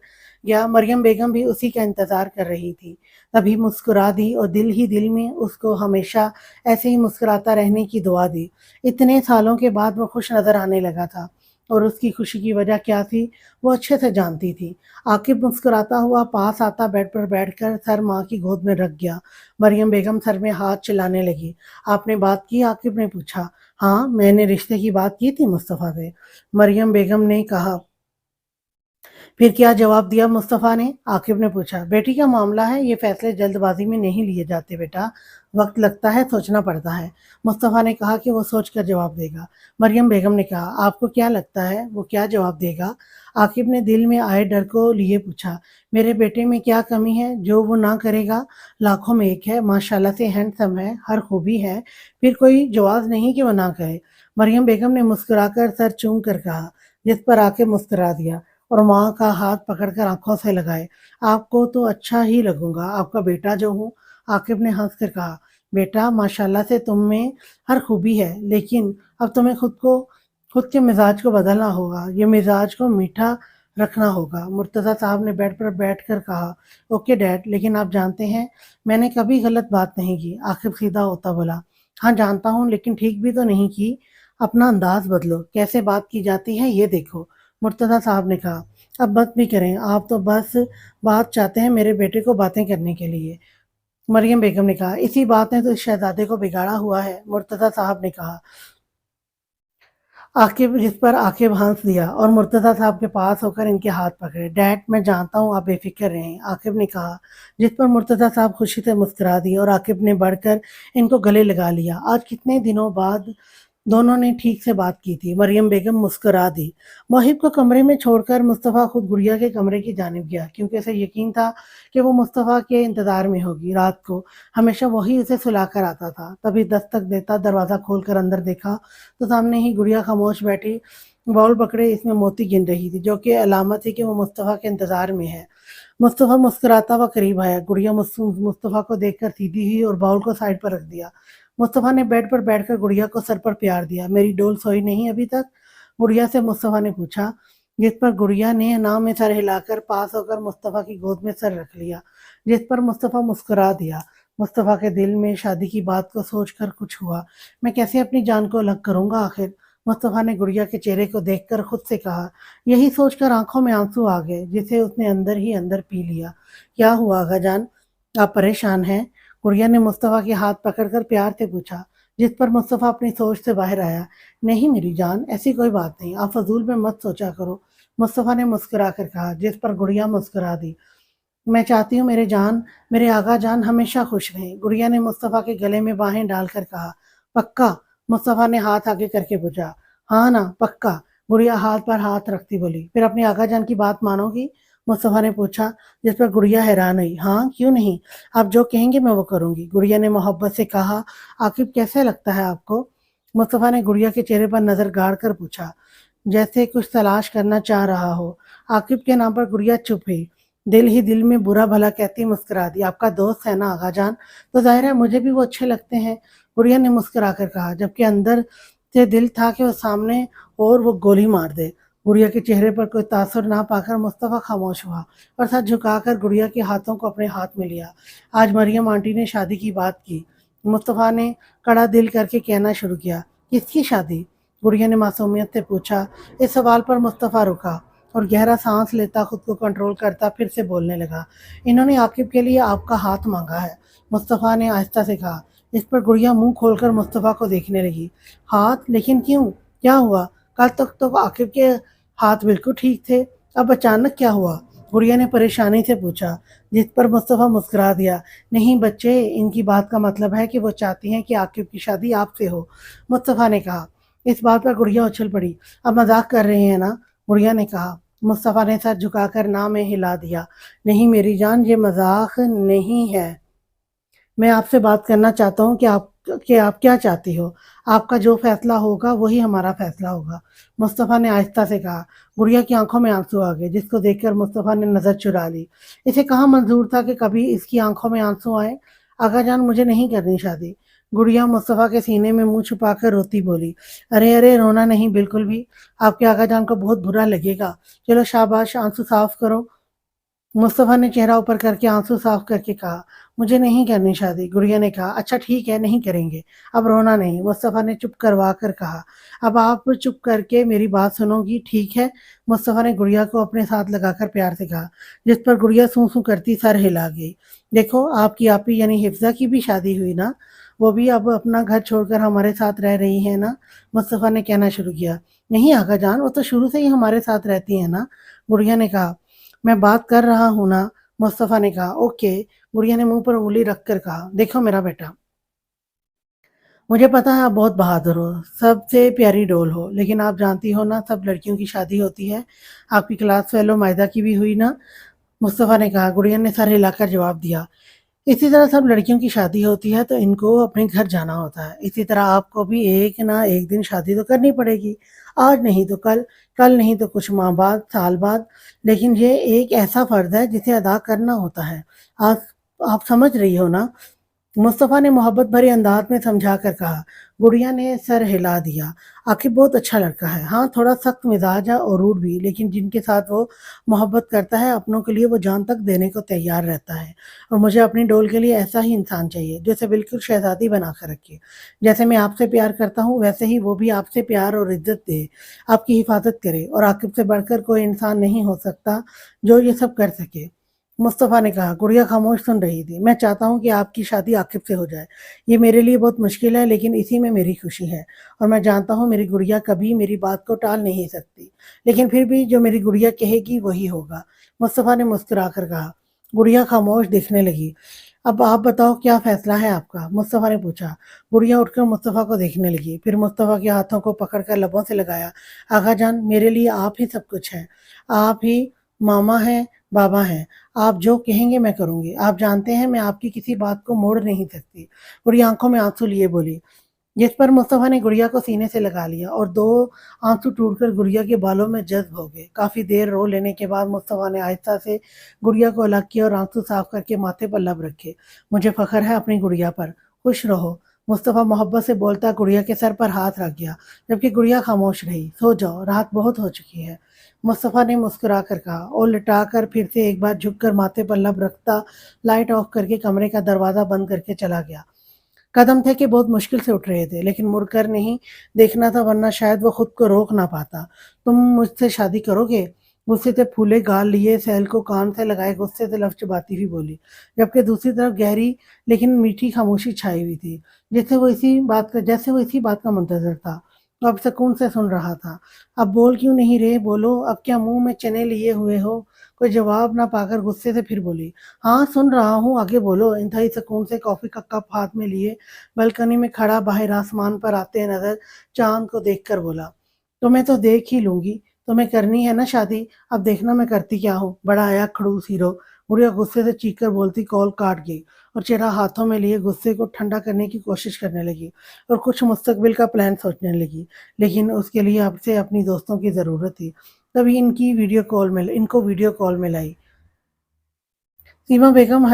S1: گیا۔ مریم بیگم بھی اسی کا انتظار کر رہی تھی، تبھی مسکرا دی اور دل ہی دل میں اس کو ہمیشہ ایسے ہی مسکراتا رہنے کی دعا دی۔ اتنے سالوں کے بعد وہ خوش نظر آنے لگا تھا، اور اس کی خوشی کی وجہ کیا تھی وہ اچھے سے جانتی تھی۔ عاقب مسکراتا ہوا پاس آتا بیڈ پر بیٹھ کر سر ماں کی گود میں رکھ گیا۔ مریم بیگم سر میں ہاتھ چلانے لگی۔ آپ نے بات کی؟ عاقب نے پوچھا۔ ہاں، میں نے رشتے کی بات کی تھی مصطفیٰ سے، مریم بیگم نے کہا۔ پھر کیا جواب دیا مصطفیٰ نے؟ عاقب نے پوچھا۔ بیٹی کا معاملہ ہے، یہ فیصلے جلد بازی میں نہیں لیے جاتے بیٹا، وقت لگتا ہے، سوچنا پڑتا ہے۔ مصطفیٰ نے کہا کہ وہ سوچ کر جواب دے گا۔ مریم بیگم نے کہا آپ کو کیا لگتا ہے وہ کیا جواب دے گا؟ عاقب نے دل میں آئے ڈر کو لیے پوچھا۔ میرے بیٹے میں کیا کمی ہے جو وہ نہ کرے گا؟ لاکھوں میں ایک ہے، ماشاءاللہ سے ہینڈسم ہے، ہر خوبی ہے، پھر کوئی جواز نہیں کہ وہ نہ کہے۔ مریم بیگم نے مسکرا کر سر چوم کر کہا، جس پر عاقب مسکرا دیا اور ماں کا ہاتھ پکڑ کر آنکھوں سے لگائے۔ آپ کو تو اچھا ہی لگوں گا، آپ کا بیٹا جو ہوں۔ عاقب نے ہنس کر کہا، بیٹا ماشاءاللہ سے تم میں ہر خوبی ہے، لیکن اب تمہیں خود کے مزاج کو بدلنا ہوگا، یہ مزاج کو میٹھا رکھنا ہوگا۔ مرتضیٰ صاحب نے بیڈ پر بیٹھ کر کہا، اوکے ڈیڈ، لیکن آپ جانتے ہیں میں نے کبھی غلط بات نہیں کی۔ عاقب سیدھا ہوتا بولا، ہاں جانتا ہوں، لیکن ٹھیک بھی تو نہیں کی، اپنا انداز بدلو، کیسے بات کی جاتی ہے یہ دیکھو۔ مرتضیٰ صاحب نے کہا، اب بات بھی کریں، آپ تو بس بات چاہتے ہیں میرے بیٹے کو باتیں کرنے کے لیے۔ مریم بیگم نے کہا، اسی بات نے تو اس شہزادے کو بگاڑا ہوا ہے۔ مرتضیٰ صاحب نے کہا، عاقب، جس پر عاقب ہنس دیا اور مرتضیٰ صاحب کے پاس ہو کر ان کے ہاتھ پکڑے۔ ڈیڈ میں جانتا ہوں آپ بے فکر رہیں، عاقب نے کہا، جس پر مرتضیٰ صاحب خوشی سے مسکرا دی اور عاقب نے بڑھ کر ان کو گلے لگا لیا۔ آج کتنے دنوں بعد دونوں نے ٹھیک سے بات کی تھی۔ مریم بیگم مسکرا دی۔ محب کو کمرے میں چھوڑ کر مصطفیٰ خود گڑیا کے کمرے کی جانب گیا، کیونکہ اسے یقین تھا کہ وہ مصطفیٰ کے انتظار میں ہوگی۔ رات کو ہمیشہ وہی اسے سلا کر آتا تھا۔ تبھی دستک دیتا دروازہ کھول کر اندر دیکھا تو سامنے ہی گڑیا خاموش بیٹھی باؤل پکڑے اس میں موتی گن رہی تھی، جو کہ علامت تھی کہ وہ مصطفیٰ کے انتظار میں ہے۔ مصطفیٰ مسکراتا ہوا قریب آیا۔ گڑیا مصطفیٰ کو دیکھ کر سیدھی ہوئی اور باؤل کو سائڈ پر رکھ دیا۔ مصطفیٰ نے بیڈ پر بیٹھ کر گڑیا کو سر پر پیار دیا۔ میری ڈول سوئی نہیں ابھی تک؟ گڑیا سے مصطفیٰ نے پوچھا، جس پر گڑیا نے ناؤ میں سر ہلا کر پاس ہو کر مصطفیٰ کی گود میں سر رکھ لیا، جس پر مصطفیٰ مسکرا دیا۔ مصطفیٰ کے دل میں شادی کی بات کو سوچ کر کچھ ہوا۔ میں کیسے اپنی جان کو الگ کروں گا آخر؟ مصطفیٰ نے گڑیا کے چہرے کو دیکھ کر خود سے کہا۔ یہی سوچ کر آنکھوں میں آنسو آ گئے، جسے اس نے اندر ہی اندر پی لیا۔ کیا ہوا آغا جان، آپ پریشان ہیں؟ گڑیا نے مصطفیٰ کے ہاتھ پکڑ کر پیار سے پوچھا، جس پر مصطفیٰ اپنی سوچ سے باہر آیا۔ نہیں میری جان، ایسی کوئی بات نہیں، آپ فضول میں مت سوچا کرو، مصطفیٰ نے مسکرا کر کہا، جس پر گڑیا مسکرا دی۔ میں چاہتی ہوں میرے آغا جان ہمیشہ خوش رہیں، گڑیا نے مصطفیٰ کے گلے میں باہیں ڈال کر کہا۔ پکا؟ مصطفیٰ نے ہاتھ آگے کر کے پوچھا۔ ہاں نا پکا، گڑیا ہاتھ پر ہاتھ رکھتی بولی۔ پھر اپنی آغا جان کی بات مانو گی؟ مصطفیٰ نے پوچھا، جس پر گڑیا حیران ہوئی۔ ہاں کیوں نہیں، آپ جو کہیں گے میں وہ کروں گی، گڑیا نے محبت سے کہا۔ عاقب کیسے لگتا ہے آپ کو؟ مصطفیٰ نے گڑیا کے چہرے پر نظر گاڑ کر پوچھا، جیسے کچھ تلاش کرنا چاہ رہا ہو۔ عاقب کے نام پر گڑیا چپ ہوئی، دل ہی دل میں برا بھلا کہتی مسکرا دی۔ آپ کا دوست ہے نا آغا جان، تو ظاہر ہے مجھے بھی وہ اچھے لگتے ہیں، گڑیا نے مسکرا کر کہا، جبکہ اندر سے دل تھا کہ وہ سامنے اور وہ گولی مار دے۔ گڑیا کے چہرے پر کوئی تاثر نہ پا کر مصطفیٰ خاموش ہوا اور سر جھکا کر گڑیا کے ہاتھوں کو اپنے ہاتھ میں لیا۔ آج مریم آنٹی نے شادی کی بات کی، مصطفیٰ نے کڑا دل کر کے کہنا شروع کیا، کس کی شادی؟ گڑیا نے معصومیت سے پوچھا۔ اس سوال پر مصطفیٰ رکا اور گہرا سانس لیتا خود کو کنٹرول کرتا پھر سے بولنے لگا۔ انہوں نے عاقب کے لیے آپ کا ہاتھ مانگا ہے، مصطفیٰ نے آہستہ سے کہا۔ اس پر گڑیا منہ کھول کر مصطفیٰ کو دیکھنے لگی۔ ہاتھ؟ لیکن کیوں؟ کیا ہوا؟ کل تک تو عاقب کے ہاتھ بالکل ٹھیک تھے، اب اچانک کیا ہوا؟ گڑیا نے پریشانی سے پوچھا، جس پر مصطفیٰ مسکرا دیا۔ نہیں بچے، ان کی بات کا مطلب ہے کہ وہ چاہتی ہیں کہ عاقب کی شادی آپ سے ہو، مصطفیٰ نے کہا۔ اس بات پر گڑیا اچھل پڑی۔ اب مذاق کر رہے ہیں نا؟ گڑیا نے کہا۔ مصطفیٰ نے سر جھکا کر نہ میں ہلا دیا۔ نہیں میری جان، یہ مذاق نہیں ہے، میں آپ سے بات کرنا چاہتا ہوں کہ آپ کیا چاہتی ہو؟ آپ کا جو فیصلہ ہوگا وہی ہمارا فیصلہ ہوگا، مصطفیٰ نے آہستہ سے کہا۔ گڑیا کی آنکھوں میں آنسو آ گئے، جس کو دیکھ کر مصطفیٰ نے نظر چرا لی۔ اسے کہاں منظور تھا کہ کبھی اس کی آنکھوں میں آنسو آئے؟ آقا جان مجھے نہیں کرنی شادی، گڑیا مصطفیٰ کے سینے میں منہ چھپا کر روتی بولی۔ ارے ارے رونا نہیں بالکل بھی، آپ کے آقا جان کو بہت برا لگے گا، چلو شاباش آنسو صاف کرو۔ مصطفیٰ نے چہرہ اوپر کر کے آنسو صاف کر کے کہا۔ مجھے نہیں کرنی شادی، گڑیا نے کہا۔ اچھا ٹھیک ہے، نہیں کریں گے، اب رونا نہیں، مصطفیٰ نے چپ کروا کر کہا۔ اب آپ چپ کر کے میری بات سنو گی، ٹھیک ہے؟ مصطفیٰ نے گڑیا کو اپنے ساتھ لگا کر پیار سے کہا، جس پر گڑیا سوں سوں کرتی سر ہلا گئی۔ دیکھو آپ کی آپی یعنی حفظہ کی بھی شادی ہوئی نا، وہ بھی اب اپنا گھر چھوڑ کر ہمارے ساتھ رہ رہی ہے نا، مصطفیٰ نے کہنا شروع کیا۔ نہیں آقا جان، وہ تو شروع سے ہی ہمارے ساتھ رہتی ہے نا، گڑیا نے کہا۔ میں بات کر رہا ہوں نا، مصطفیٰ نے کہا۔ اوکے، گڑیا نے منہ پر انگلی رکھ کر کہا۔ دیکھو میرا بیٹا، مجھے پتا ہے آپ بہت بہادر ہو، سب سے پیاری ڈول ہو، لیکن آپ جانتی ہو نا سب لڑکیوں کی شادی ہوتی ہے، آپ کی کلاس فیلو مائدہ کی بھی ہوئی نا، مصطفیٰ نے کہا۔ گڑیا نے سر ہلا کر جواب دیا۔ اسی طرح سب لڑکیوں کی شادی ہوتی ہے تو ان کو اپنے گھر جانا ہوتا ہے، اسی طرح آپ کو بھی ایک نہ ایک دن شادی تو کرنی پڑے گی، آج نہیں تو کل، کل نہیں تو کچھ ماہ بعد، سال بعد، لیکن یہ ایک ایسا فرض ہے جسے ادا کرنا ہوتا ہے، آپ سمجھ رہی ہو نا، مصطفیٰ نے محبت بھرے انداز میں سمجھا کر کہا۔ گڑیا نے سر ہلا دیا۔ عاقب بہت اچھا لڑکا ہے، ہاں تھوڑا سخت مزاج ہے اور روڈ بھی، لیکن جن کے ساتھ وہ محبت کرتا ہے اپنوں کے لیے وہ جان تک دینے کو تیار رہتا ہے، اور مجھے اپنی ڈول کے لیے ایسا ہی انسان چاہیے جو اسے بالکل شہزادی بنا کر رکھے، جیسے میں آپ سے پیار کرتا ہوں ویسے ہی وہ بھی آپ سے پیار اور عزت دے، آپ کی حفاظت کرے، اور عاقب سے بڑھ کر کوئی انسان نہیں ہو سکتا جو یہ سب کر سکے، مصطفیٰ نے کہا۔ گڑیا خاموش سن رہی تھی۔ میں چاہتا ہوں کہ آپ کی شادی عاقب سے ہو جائے، یہ میرے لیے بہت مشکل ہے لیکن اسی میں میری خوشی ہے، اور میں جانتا ہوں میری گڑیا کبھی میری بات کو ٹال نہیں سکتی، لیکن پھر بھی جو میری گڑیا کہے گی وہی ہوگا، مصطفیٰ نے مسکرا کر کہا۔ گڑیا خاموش دیکھنے لگی۔ اب آپ بتاؤ کیا فیصلہ ہے آپ کا؟ مصطفیٰ نے پوچھا۔ گڑیا اٹھ کر مصطفیٰ کو دیکھنے لگی، پھر مصطفیٰ کے ہاتھوں کو پکڑ کر لبوں سے لگایا۔ آقا جان میرے لیے آپ ہی سب کچھ ہیں، آپ ہی ماما ہیں، بابا ہیں، آپ جو کہیں گے میں کروں گی، آپ جانتے ہیں میں آپ کی کسی بات کو موڑ نہیں سکتی، گڑیا آنکھوں میں آنسو لیے بولی، جس پر مصطفیٰ نے گڑیا کو سینے سے لگا لیا اور دو آنسو ٹوٹ کر گڑیا کے بالوں میں جذب ہو گئے۔ کافی دیر رو لینے کے بعد مصطفیٰ نے آہستہ سے گڑیا کو الگ کیا اور آنسو صاف کر کے ماتھے پر لب رکھے۔ مجھے فخر ہے اپنی گڑیا پر، خوش رہو، مصطفیٰ محبت سے بولتا گڑیا کے سر پر ہاتھ رکھ گیا، جبکہ گڑیا خاموش رہی۔ سو جاؤ، رات بہت ہو چکی ہے، مصطفیٰ نے مسکرا کر کہا اور لٹا کر پھر سے ایک بار جھک کر ماتھے پر لب رکھتا لائٹ آف کر کے کمرے کا دروازہ بند کر کے چلا گیا۔ قدم تھے کہ بہت مشکل سے اٹھ رہے تھے، لیکن مڑ کر نہیں دیکھنا تھا ورنہ شاید وہ خود کو روک نہ پاتا۔ تم مجھ سے شادی کرو گے؟ غصے سے پھولے گال لیے سہیل کو کان سے لگائے غصے سے لفظ چباتی ہوئی بولی، جبکہ دوسری طرف گہری لیکن میٹھی خاموشی چھائی ہوئی تھی، جیسے وہ اسی بات کا منتظر تھا، تو اب سکون سے سن رہا تھا۔ اب بول کیوں نہیں رہے؟ بولو، اب کیا منہ میں چنے لیے ہوئے ہو؟ کوئی جواب نہ پا کر غصے سے پھر بولی، ہاں سن رہا ہوں، آگے بولو، انتہائی سکون سے کافی کا کپ ہاتھ میں لیے بلکنی میں کھڑا باہر آسمان پر آتے نظر چاند کو دیکھ کر بولا، تمہیں تو دیکھ ہی لوں گی، تمہیں کرنی ہے نا شادی، اب دیکھنا میں کرتی کیا ہوں، بڑا آیا کھڑوس ہیرو، گڑیا غصے سے چیخ کر بولتی کال کاٹ گئی اور چہرہ ہاتھوں میں لیے غصے کو ٹھنڈا کرنے کی کوشش کرنے لگی اور کچھ مستقبل کا پلان سوچنے لگی، لیکن اس کے لیے اب سے اپنی دوستوں کی ضرورت تھی۔ تبھی ان کو ویڈیو کال میں لائی۔ سیما بیگم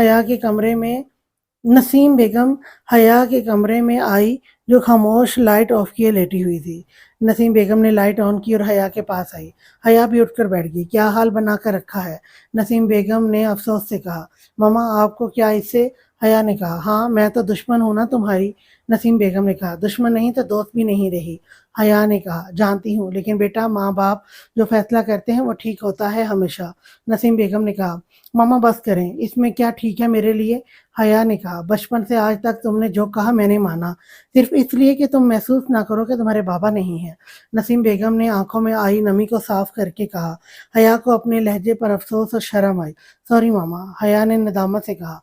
S1: نسیم بیگم حیا کے کمرے میں آئی جو خاموش لائٹ آف کیے لیٹی ہوئی تھی۔ نسیم بیگم نے لائٹ آن کی اور حیا کے پاس آئی۔ حیا بھی اٹھ کر بیٹھ گئی۔ کیا حال بنا کر رکھا ہے؟ نسیم بیگم نے افسوس سے کہا۔ ماما آپ کو کیا اس سے حیا نے کہا ہاں میں تو دشمن ہوں نا تمہاری۔ نسیم بیگم نے کہا دشمن نہیں تو دوست بھی نہیں رہی۔ حیا نے کہا جانتی ہوں لیکن بیٹا ماں باپ جو فیصلہ کرتے ہیں وہ ٹھیک ہوتا ہے ہمیشہ۔ نسیم بیگم نے کہا ماما بس کریں، اس میں کیا ٹھیک ہے میرے لیے؟ حیا نے کہا بچپن سے آج تک تم نے جو کہا میں نے مانا، صرف اس لیے کہ تم محسوس نہ کرو کہ تمہارے بابا نہیں ہیں۔ نسیم بیگم نے آنکھوں میں آئی نمی کو صاف کر کے کہا۔ حیا کو اپنے لہجے پر افسوس اور شرم آئی۔ سوری ماما، حیا نے ندامت سے کہا۔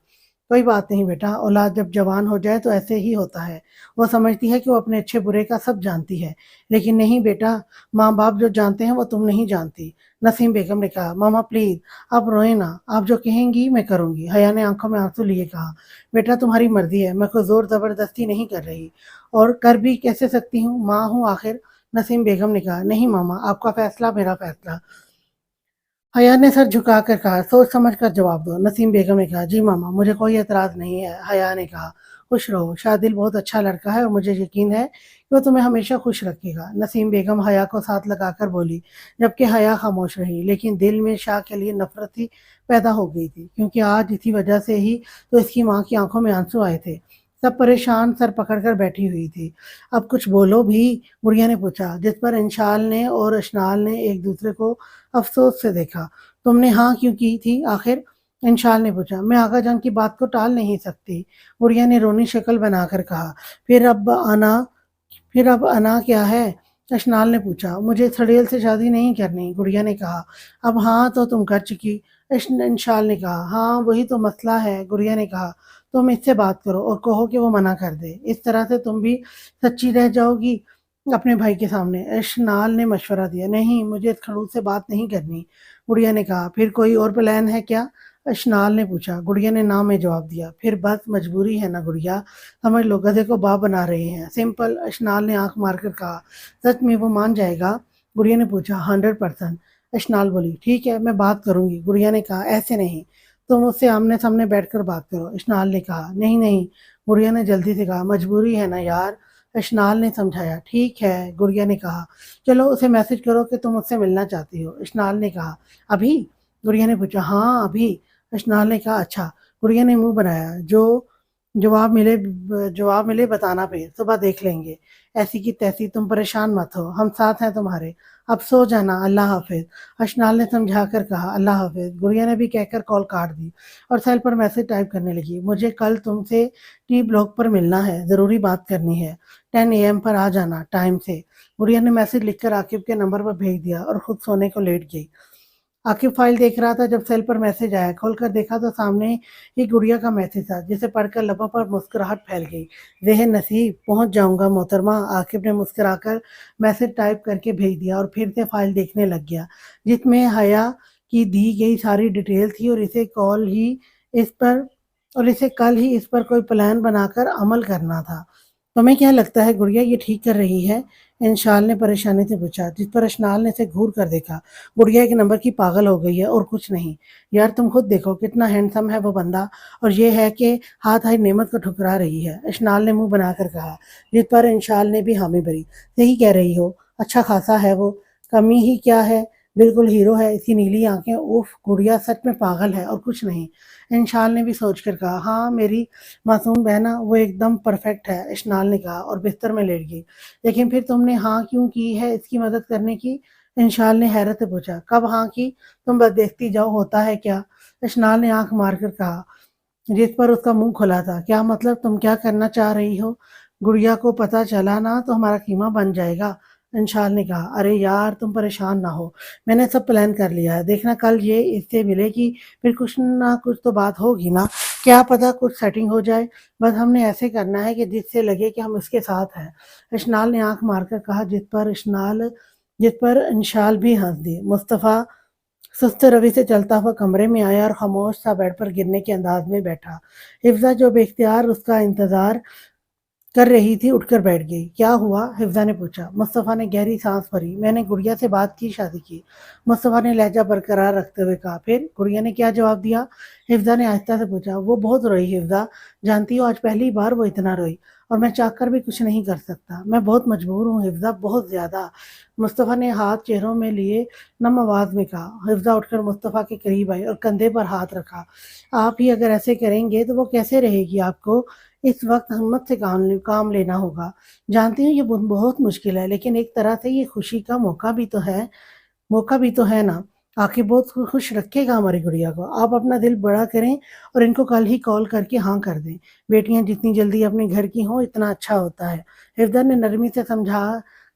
S1: کوئی بات نہیں بیٹا، اولاد جب جوان ہو جائے تو ایسے ہی ہوتا ہے، وہ سمجھتی ہے کہ وہ اپنے اچھے برے کا سب جانتی ہے، لیکن نہیں بیٹا، ماں باپ جو جانتے ہیں وہ تم نہیں جانتی۔ نسیم بیگم نے کہا ماما پلیز آپ روئیں نا، آپ جو کہیں گی میں کروں گی۔ حیا نے آنکھوں میں آنسو لیے کہا بیٹا تمہاری مرضی ہے، میں کوئی زور زبردستی نہیں کر رہی، اور کر بھی کیسے سکتی ہوں، ماں ہوں آخر۔ نسیم بیگم نے کہا نہیں ماما، آپ کا فیصلہ میرا فیصلہ۔ حیا نے سر جھکا کر کہا سوچ سمجھ کر جواب دو۔ نسیم بیگم نے کہا جی ماما مجھے کوئی اعتراض نہیں ہے۔ حیا نے کہا خوش رہو، شادل بہت اچھا لڑکا ہے اور مجھے یقین ہے کہ وہ تمہیں ہمیشہ خوش رکھے گا۔ نسیم بیگم حیا کو ساتھ لگا کر بولی، جبکہ حیا خاموش رہی، لیکن دل میں شاہ کے لیے نفرت ہی پیدا ہو گئی تھی، کیونکہ آج اسی وجہ سے ہی تو اس کی ماں کی آنکھوں میں آنسو آئے تھے۔ سب پریشان سر پکڑ کر بیٹھی ہوئی تھی۔ اب کچھ بولو بھی، گڑیا نے پوچھا، جس پر انشال نے اور اشنال نے ایک دوسرے کو افسوس سے دیکھا۔ تم نے ہاں کیوں کی تھی آخر؟ انشال نے پوچھا۔ میں آقا جان کی بات کو ٹال نہیں سکتی، گڑیا نے رونی شکل بنا کر کہا۔ پھر اب انا کیا ہے؟ اشنال نے پوچھا۔ مجھے سڑیل سے شادی نہیں کرنی، گڑیا نے کہا۔ اب ہاں تو تم کر چکی، انشال نے کہا۔ ہاں وہی تو مسئلہ ہے، گڑیا نے کہا۔ تم اس سے بات کرو اور کہو کہ وہ منع کر دے، اس طرح سے تم بھی سچی رہ جاؤ گی اپنے بھائی کے سامنے۔ اشنال نے مشورہ دیا۔ نہیں مجھے اس خڑوس سے بات نہیں کرنی، گڑیا نے کہا۔ پھر کوئی اور پلان ہے کیا؟ اشنال نے پوچھا۔ گڑیا نے نہ میں جواب دیا۔ پھر بس مجبوری ہے نا گڑیا، سمجھ لو گدھے کو باپ بنا رہے ہیں، سمپل۔ اشنال نے آنکھ مار کر کہا۔ سچ میں وہ مان جائے گا؟ گڑیا نے پوچھا۔ 100%۔ اشنال بولی۔ ٹھیک ہے میں بات کروں گی، گڑیا نے کہا۔ ایسے نہیں، تم اس سے آمنے سامنے بیٹھ کر بات کرو، اشنال نے کہا۔ نہیں نہیں، گڑیا نے جلدی سے کہا، مجبوری ہے نا یار، اشنال نے سمجھایا۔ ٹھیک ہے، گڑیا نے کہا۔ چلو اسے میسج کرو کہ تم اس سے ملنا چاہتی ہو، اشنال نے کہا۔ ابھی؟ گڑیا نے پوچھا۔ ہاں ابھی، اشنال نے کہا۔ اچھا، گڑیا نے منہ بنایا۔ جواب ملے بتانا، پھر صبح دیکھ لیں گے، ایسی کی تیسی، تم پریشان مت ہو، ہم ساتھ ہیں تمہارے، اب سو جانا، اللہ حافظ۔ اشنال نے سمجھا کر کہا اللہ حافظ۔ گڑیا نے بھی کہہ کر کال کاٹ دی اور سیل پر میسج ٹائپ کرنے لگی۔ مجھے کل تم سے ٹی بلاک پر ملنا ہے، ضروری بات کرنی ہے، 10 AM پر آ جانا ٹائم سے۔ گڑیا نے میسج لکھ کر عاقب کے نمبر پر بھیج دیا اور خود سونے کو لیٹ گئی۔ عاقب فائل دیکھ رہا تھا، جب سیل پر میسج آیا، کھول کر دیکھا تو سامنے ہی گڑیا کا میسج تھا، جسے پڑھ کر لبوں پر مسکراہٹ پھیل گئی۔ ذہن نصیب، پہنچ جاؤں گا محترمہ، عاقب نے مسکرا کر میسج ٹائپ کر کے بھیج دیا اور پھر سے فائل دیکھنے لگ گیا، جس میں حیا کی دی گئی ساری ڈیٹیل تھی، اور اسے کل ہی اس پر کوئی پلان بنا کر عمل کرنا تھا۔ تمہیں کیا لگتا ہے گڑیا یہ ٹھیک کر رہی ہے؟ انشال نے پریشانی سے پوچھا، جس پر اشنال نے اسے گھور کر دیکھا۔ گڑیا ایک نمبر کی پاگل ہو گئی ہے اور کچھ نہیں یار، تم خود دیکھو کتنا ہینڈسم ہے وہ بندہ، اور یہ ہے کہ ہاتھ آئی نعمت کو ٹھکرا رہی ہے، اشنال نے منہ بنا کر کہا، جس پر انشال نے بھی حامی بھری۔ صحیح کہہ رہی ہو، اچھا خاصا ہے وہ، کمی ہی کیا ہے، بالکل ہیرو ہے، اسی نیلی آنکھیں، اوف گڑیا سچ میں پاگل ہے اور کچھ نہیں۔ انشال نے بھی سوچ کر کہا، ہاں میری معصوم بہنا، وہ ایک دم پرفیکٹ ہے، اشنال نے کہا اور بستر میں لیٹ گئی۔ لیکن پھر تم نے ہاں کیوں کی ہے اس کی مدد کرنے کی؟ انشال نے حیرت سے پوچھا۔ کب ہاں کی؟ تم بس دیکھتی جاؤ ہوتا ہے کیا، اشنال نے آنکھ مار کر کہا، جس پر اس کا منہ کھلا تھا۔ کیا مطلب، تم کیا کرنا چاہ رہی ہو؟ گڑیا کو پتہ چلا نا تو ہمارا قیمہ بن جائے گا، انشال نے کہا۔ ارے یار تم پریشان نہ ہو، میں نے سب پلان کر لیا ہے، دیکھنا کل یہ اس سے ملے گی، پھر کچھ نہ کچھ تو بات ہوگی نا، کیا پتہ کچھ سیٹنگ ہو جائے، بس ہم نے ایسے کرنا ہے کہ جس سے لگے کہ ہم اس کے ساتھ ہیں، اشنال نے آنکھ مار کر کہا، جس پر انشال بھی ہنس دی۔ مصطفیٰ سست روی سے چلتا ہوا کمرے میں آیا اور خاموش سا بیڈ پر گرنے کے انداز میں بیٹھا۔ حفظہ جو بے اختیار اس کا انتظار کر رہی تھی اٹھ کر بیٹھ گئی۔ کیا ہوا؟ حفظہ نے پوچھا۔ مصطفیٰ نے گہری سانس بھری۔ میں نے گڑیا سے بات کی، شادی کی، مصطفیٰ نے لہجہ برقرار رکھتے ہوئے کہا۔ پھر گڑیا نے کیا جواب دیا؟ حفظہ نے آہستہ سے پوچھا۔ وہ بہت روئی حفظہ، جانتی ہو آج پہلی بار وہ اتنا روئی، اور میں چاہ کر بھی کچھ نہیں کر سکتا، میں بہت مجبور ہوں حفظہ، بہت زیادہ۔ مصطفیٰ نے ہاتھ چہروں میں لیے، نم آواز میں کہا۔ حفظہ اٹھ کر مصطفیٰ کے قریب آئی اور کندھے پر ہاتھ رکھا۔ آپ ہی اگر ایسے کریں گے تو وہ کیسے رہے گی؟ آپ کو اس وقت ہمت سے کام لینا ہوگا۔ جانتی ہوں یہ بہت مشکل ہے، لیکن ایک طرح سے یہ خوشی کا موقع بھی تو ہے نا۔ عاقب بہت خوش رکھے گا ہماری گڑیا کو۔ آپ اپنا دل بڑا کریں اور ان کو کل ہی کال کر کے ہاں کر دیں۔ بیٹیاں جتنی جلدی اپنے گھر کی ہوں اتنا اچھا ہوتا ہے، حفظہ نے نرمی سے سمجھا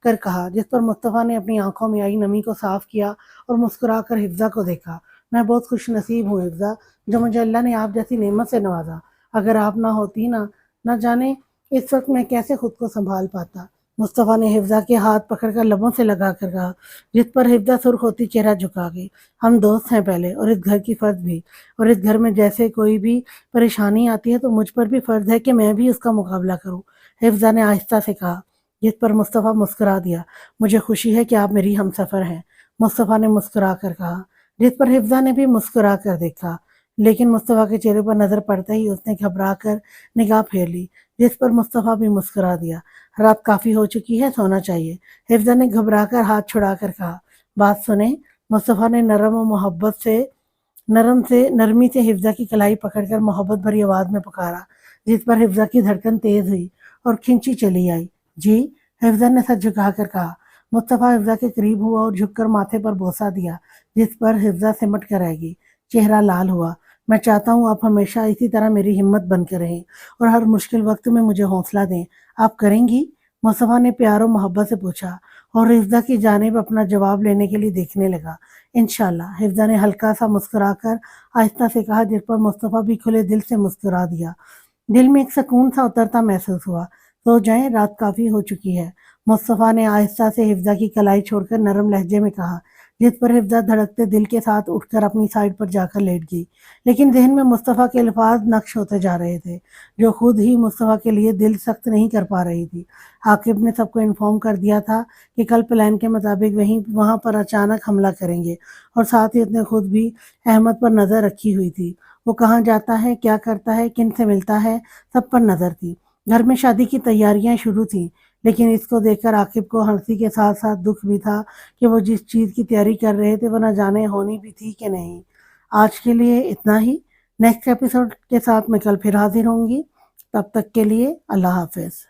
S1: کر کہا، جس پر مصطفیٰ نے اپنی آنکھوں میں آئی نمی کو صاف کیا اور مسکرا کر حفظہ کو دیکھا۔ میں بہت خوش نصیب ہوں حفظہ، جو مجھے اللہ نے آپ جیسی نعمت سے نوازا۔ اگر آپ نہ ہوتی نہ جانے اس وقت میں کیسے خود کو سنبھال پاتا۔ مصطفیٰ نے حفظہ کے ہاتھ پکڑ کر لبوں سے لگا کر کہا، جس پر حفظہ سرخ ہوتی چہرہ جھکا گئی۔ ہم دوست ہیں پہلے، اور اس گھر کی فرد بھی، اور اس گھر میں جیسے کوئی بھی پریشانی آتی ہے تو مجھ پر بھی فرض ہے کہ میں بھی اس کا مقابلہ کروں، حفظہ نے آہستہ سے کہا، جس پر مصطفیٰ مسکرا دیا۔ مجھے خوشی ہے کہ آپ میری ہمسفر ہیں، مصطفیٰ نے مسکرا کر کہا، جس پر حفظہ نے بھی مسکرا کر دیکھا، لیکن مصطفیٰ کے چہرے پر نظر پڑتے ہی اس نے گھبرا کر نگاہ پھیر لی، جس پر مصطفیٰ بھی مسکرا دیا۔ رات کافی ہو چکی ہے، سونا چاہیے، حفظہ نے گھبرا کر ہاتھ چھڑا کر کہا۔ بات سنیں، مصطفیٰ نے نرمی سے حفظہ کی کلائی پکڑ کر محبت بھری آواز میں پکارا، جس پر حفظہ کی دھڑکن تیز ہوئی اور کھنچی چلی آئی۔ جی، حفظہ نے سر جھکا کر کہا۔ مصطفیٰ حفظہ کے قریب ہوا اور جھک کر ماتھے پر بوسہ دیا، جس پر حفظہ سمٹ کر رہ گئی، چہرہ لال ہوا۔ میں چاہتا ہوں آپ ہمیشہ اسی طرح میری ہمت بن کر رہیں اور ہر مشکل وقت میں مجھے حوصلہ دیں۔ آپ کریں گی؟ مصطفیٰ نے پیار و محبت سے پوچھا اور حفظہ کی جانب اپنا جواب لینے کے لیے دیکھنے لگا۔ انشاءاللہ، حفظہ نے ہلکا سا مسکرا کر آہستہ سے کہا، جس پر مصطفیٰ بھی کھلے دل سے مسکرا دیا۔ دل میں ایک سکون سا اترتا محسوس ہوا۔ سو جائیں، رات کافی ہو چکی ہے، مصطفیٰ نے آہستہ سے حفظہ کی کلائی چھوڑ کر نرم لہجے میں کہا، جس پر حفظہ دھڑکتے دل کے ساتھ اٹھ کر اپنی سائیڈ پر جا کر لیٹ گئی۔ لیکن ذہن میں مصطفیٰ کے الفاظ نقش ہوتے جا رہے تھے، جو خود ہی مصطفیٰ کے لیے دل سخت نہیں کر پا رہی تھی۔ عاقب نے سب کو انفارم کر دیا تھا کہ کل پلان کے مطابق وہاں پر اچانک حملہ کریں گے، اور ساتھ ہی اس نے خود بھی احمد پر نظر رکھی ہوئی تھی۔ وہ کہاں جاتا ہے، کیا کرتا ہے، کن سے ملتا ہے، سب پر نظر تھی۔ گھر میں شادی کی تیاریاں شروع تھیں، لیکن اس کو دیکھ کر عاقب کو ہنسی کے ساتھ ساتھ دکھ بھی تھا کہ وہ جس چیز کی تیاری کر رہے تھے وہ نہ جانے ہونی بھی تھی کہ نہیں۔ آج کے لیے اتنا ہی، نیکسٹ ایپیسوڈ کے ساتھ میں کل پھر حاضر ہوں گی۔ تب تک کے لیے اللہ حافظ۔